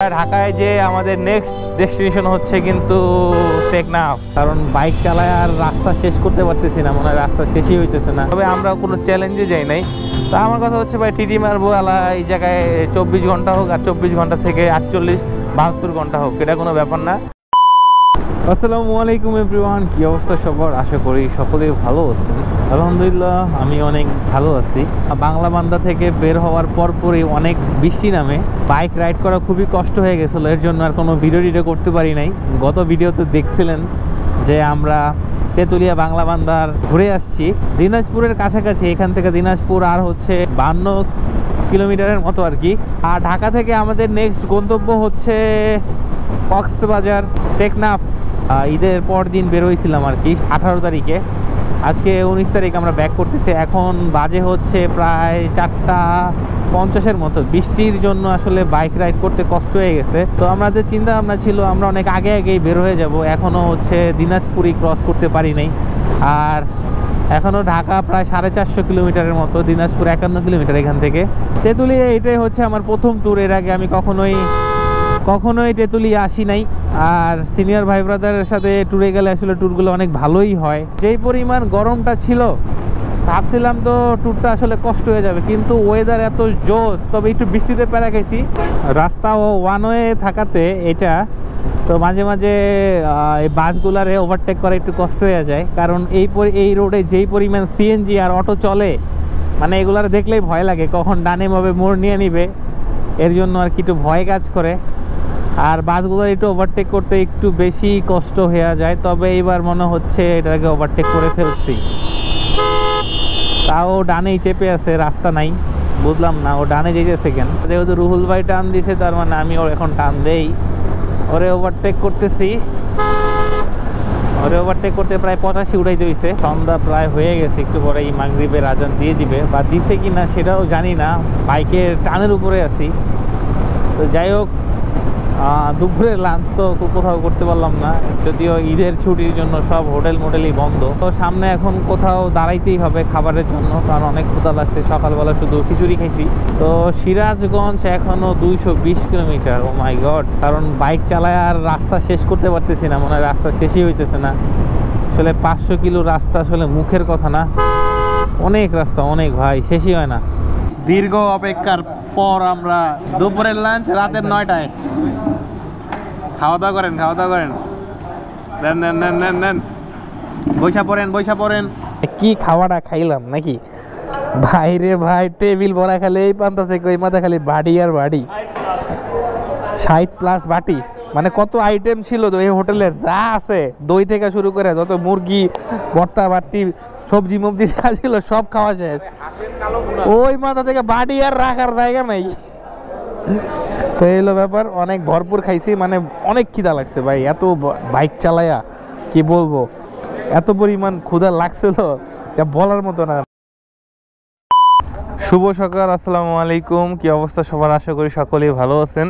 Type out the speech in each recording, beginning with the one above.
ঢাকায় যে আমাদের নেক্সট ডেস্টিনেশন হচ্ছে কিন্তু টেকনাফ, কারণ বাইক চালায় আর রাস্তা শেষ করতে পারতেছি না, মনে হয় রাস্তা শেষই হইতেছে না। তবে আমরা কোনো চ্যালেঞ্জে যাই নাই। তো আমার কথা হচ্ছে ভাই টিটি মারবো আলা এই জায়গায় 24 ঘন্টা হোক আর 24 ঘন্টা থেকে 48-72 ঘন্টা হোক, এটা কোনো ব্যাপার না। আসসালামু আলাইকুম এভরিওয়ান, কি অবস্থা সবার? আশা করি সকলেই ভালো আছেন। আলহামদুলিল্লাহ আমি অনেক ভালো আছি। বাংলা বান্দা থেকে বের হওয়ার পরই অনেক বৃষ্টি নামে, বাইক রাইড করা খুবই কষ্ট হয়ে গেছিলো, এর জন্য আর কোনো ভিডিও করতে পারি নাই। গত ভিডিওতে দেখছিলেন যে আমরা তেতুলিয়া বাংলা বান্দার ঘুরে আসছি, দিনাজপুরের কাছাকাছি। এখান থেকে দিনাজপুর আর হচ্ছে 52 কিলোমিটারের মতো আর কি। আর ঢাকা থেকে আমাদের নেক্সট গন্তব্য হচ্ছে কক্সবাজার, টেকনাফ। ঈদের পর দিন বের হয়েছিলাম আর কি 18 তারিখে। আজকে 19 তারিখ আমরা ব্যাক করতেছি। এখন বাজে হচ্ছে প্রায় 4:50 মতো। বৃষ্টির জন্য আসলে বাইক রাইড করতে কষ্ট হয়ে গেছে। তো আমাদের চিন্তা ভাবনা ছিল আমরা অনেক আগেই বের হয়ে যাব, এখনও হচ্ছে দিনাজপুরই ক্রস করতে পারি নাই। আর এখনও ঢাকা প্রায় 450 কিলোমিটারের মতো, দিনাজপুর 51 কিলোমিটার এখান থেকে। তেতুলিয়া এটাই হচ্ছে আমার প্রথম ট্যুর। এর আগে আমি কখনোই তেতুলিয়া আসি নাই। আর সিনিয়র ভাই ব্রাদারের সাথে ট্যুরে গেলে আসলে ট্যুরগুলো অনেক ভালোই হয়। যেই পরিমাণ গরমটা ছিল ভাবছিলাম তো ট্যুরটা আসলে কষ্ট হয়ে যাবে, কিন্তু ওয়েদার এত জোস। তবে একটু বৃষ্টিতে প্যারা খাইছি, রাস্তা ও ওয়ান ওয়ে থাকাতে এটা তো মাঝে মাঝে এই বাসগুলারে ওভারটেক করা একটু কষ্ট হয়ে যায়, কারণ এই রোডে যেই পরিমাণ সিএনজি আর অটো চলে, মানে এগুলার দেখলেই ভয় লাগে কখন ডানে ভাবে মোড় নিয়ে নিবে, এর জন্য আর কি একটু ভয় কাজ করে। আর বাসগুলোর একটু ওভারটেক করতে একটু বেশি কষ্ট হয়ে যায়। তবে এইবার মনে হচ্ছে এটাকে ওভারটেক করে ফেলছি। তাও ডানেই চেপে আছে, রাস্তা নাই, বুঝলাম না ও ডানে যেতেছে কেন। যেহেতু রুহুল ভাই টান দিছে, তার মানে আমি ওর এখন টান দেই। ওরে ওভারটেক করতেছি, ওরে ওভারটেক করতে প্রায় 85 উড়াইতে হয়েছে। সন্ধ্যা প্রায় হয়ে গেছে, একটু পরে এই মাগরিবের আজান দিয়ে দিবে, বা দিছে কি না সেটাও জানি না, বাইকের টানের উপরে আছি। তো যাই হোক, দুপুরের লাঞ্চ তো কোথাও করতে পারলাম না, যদিও ঈদের ছুটির জন্য সব হোটেল মোটেলই বন্ধ। তো সামনে এখন কোথাও দাঁড়াইতেই হবে খাবারের জন্য, কারণ অনেক ক্ষুধা লাগছে। সকালবেলা শুধু খিচুড়ি খাইছি। তো সিরাজগঞ্জ এখনও 220 কিলোমিটার। ও মাই গড, কারণ বাইক চালায় আর রাস্তা শেষ করতে পারতেছি না, মনে হয় রাস্তা শেষই হইতেছে না। আসলে 500 কিলো রাস্তা আসলে মুখের কথা না, অনেক রাস্তা, অনেক ভাই, শেষই হয় না। দীর্ঘ অপেক্ষার পর আমরা দুপুরের লাঞ্চ রাতের 9টায়। খাওয়া দাওয়া করেন, দেন বৈশা পড়েন। কি খাওয়াটা খাইলাম নাকি ভাইরে ভাই, টেবিল ভরা খালি এই পান্তা থেকে ওই মাথা খালি বাড়ি আর বাড়ি, 60+ বাটি। মানে কত আইটেম ছিল তো এই হোটেলের, যা আছে দই থেকে শুরু করে যত মুরগি ভর্তা বাটি সবজি মবজি যা ছিল সব খাওয়া শেষ। ওই মাথা থেকে বাড়ি আর রাখার জায়গা নাই। তো এলো ব্যাপার, অনেক ভরপুর খাইছি, মানে অনেক খিদা লাগছে ভাই। এত বাইক চালায়া কি বলবো, এত পরিমাণ ক্ষুধা লাগছিল যা বলার মতো না। শুভ সকাল, আসসালামু আলাইকুম, কি অবস্থা সবার? আশা করি সকলেই ভালো আছেন।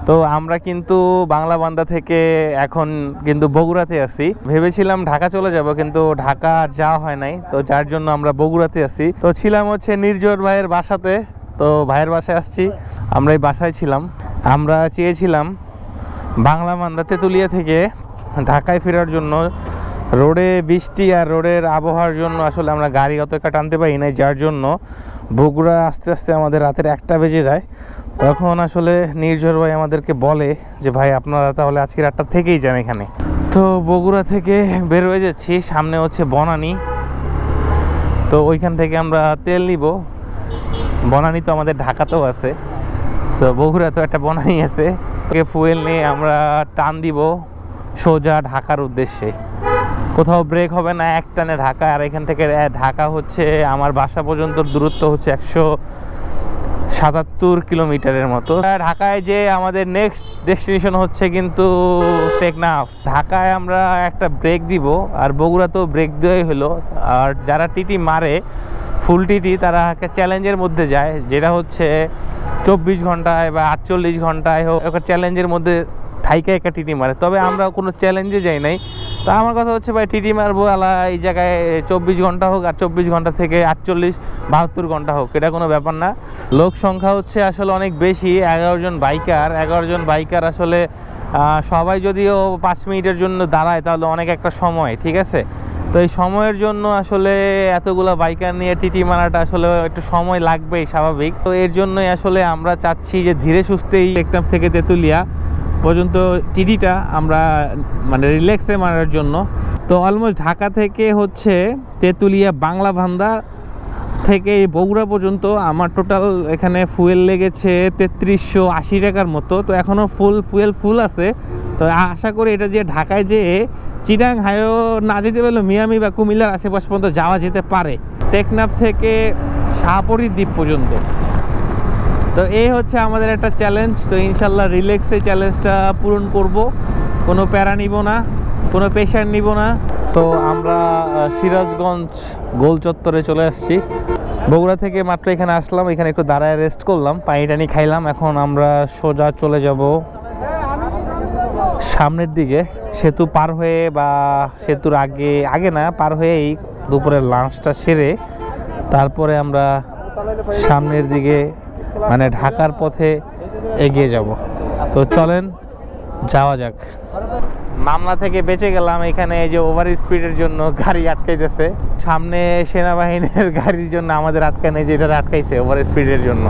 তো আমরা কিন্তু বাংলা বান্দা থেকে এখন কিন্তু বগুড়াতে আছি। ভেবেছিলাম ঢাকা চলে যাব, কিন্তু ঢাকা যাওয়া হয় নাই, তো যার জন্য আমরা বগুড়াতে আছি। তো ছিলাম হচ্ছে নির্জর ভাইয়ের বাসাতে, তো ভাইয়ের বাসায় আসছি। আমরা এই বাসায় ছিলাম। আমরা চেয়েছিলাম বাংলা বান্দা তেতুলিয়া থেকে ঢাকায় ফেরার জন্য। রোডে বৃষ্টি আর রোডের আবহাওয়ার জন্য আসলে আমরা গাড়ি অত একটা টানতে পারি নাই, যার জন্য বগুড়া আস্তে আস্তে আমাদের রাতের 1টা বেজে যায়। তখন আসলে নির্ঝর ভাই আমাদেরকে বলে যে ভাই আপনারা তাহলে আজকে 8টা থেকেই যান এখানে। তো বগুড়া থেকে বের হয়ে যাচ্ছি, সামনে হচ্ছে বনানী। তো ওইখান থেকে আমরা তেল নিব। বনানী তো আমাদের ঢাকাতেও আছে, তো বগুড়াতেও একটা বনানী আছে। ফুয়েল নিয়ে আমরা টান দিব সোজা ঢাকার উদ্দেশ্যে। কোথাও ব্রেক হবে না, এক টানে ঢাকা। আর এখান থেকে ঢাকা হচ্ছে আমার বাসা পর্যন্ত দূরত্ব হচ্ছে 177 কিলোমিটারের মতো। ঢাকায় যে আমাদের নেক্সট ডেস্টিনেশন হচ্ছে কিন্তু টেকনাফ। ঢাকায় আমরা একটা ব্রেক দিব, আর বগুড়াতেও ব্রেক দেওয়াই হলো। আর যারা টিটি মারে ফুল টিটি, তারা একটা চ্যালেঞ্জের মধ্যে যায়, যেটা হচ্ছে 24 ঘন্টায় বা 48 ঘন্টায় হোক, একটা চ্যালেঞ্জের মধ্যে থাইকে একটা টিটি মারে। তবে আমরা কোনো চ্যালেঞ্জে যাই নাই, তা আমার কথা হচ্ছে ভাই টিটি মারবো আলা এই জায়গায় 24 ঘন্টা হোক আর 24 ঘন্টা থেকে 48-72 ঘন্টা হোক, এটা কোনো ব্যাপার না। লোক সংখ্যা হচ্ছে আসলে অনেক বেশি, 11 জন বাইকার আসলে সবাই যদিও 5 মিনিটের জন্য দাঁড়ায় তাহলে অনেক একটা সময়, ঠিক আছে। তো এই সময়ের জন্য আসলে এতগুলো বাইকার নিয়ে টিটি মারাটা আসলে একটু সময় লাগবেই, স্বাভাবিক। তো এর জন্যই আসলে আমরা চাচ্ছি যে ধীরে সুস্থেই টেকনাফ থেকে তেঁতুলিয়া পর্যন্ত টিটিটা আমরা মানে রিল্যাক্সে মারার জন্য। তো অলমোস্ট ঢাকা থেকে হচ্ছে তেঁতুলিয়া বাংলা ভান্দা থেকে বগুড়া পর্যন্ত আমার টোটাল এখানে ফুয়েল লেগেছে 3380 টাকার মতো। তো এখনও ফুয়েল ফুল আছে। তো আশা করি এটা যে ঢাকায় যে চিটাং হাইও না যেতে পারলেও মিয়ামি বা কুমিল্লার আশেপাশ পর্যন্ত যাওয়া যেতে পারে, টেকনাফ থেকে শাহপরী দ্বীপ পর্যন্ত। তো এই হচ্ছে আমাদের একটা চ্যালেঞ্জ। তো ইনশাল্লাহ রিল্যাক্সে চ্যালেঞ্জটা পূরণ করব, কোনো প্যারা নিব না, কোনো প্রেশার নিব না। তো আমরা সিরাজগঞ্জ গোল চত্বরে চলে আসছি। বগুড়া থেকে মাত্র এখানে আসলাম, এখানে একটু দাঁড়ায় রেস্ট করলাম, পানি টানি খাইলাম। এখন আমরা সোজা চলে যাব সামনের দিকে, সেতু পার হয়ে বা সেতুর আগে না পার হয়েই দুপুরের লাঞ্চটা সেরে তারপরে আমরা সামনের দিকে মানে ঢাকার পথে এগিয়ে যাব। তো চলেন যাওয়া যাক। মামলা থেকে বেঁচে গেলাম, এখানে এই যে ওভার স্পিডের জন্য গাড়ি আটকাইতেছে, সামনে সেনাবাহিনীর গাড়ির জন্য আমাদের আটকায় নেই, যেটা আটকাইছে ওভার স্পিডের জন্য।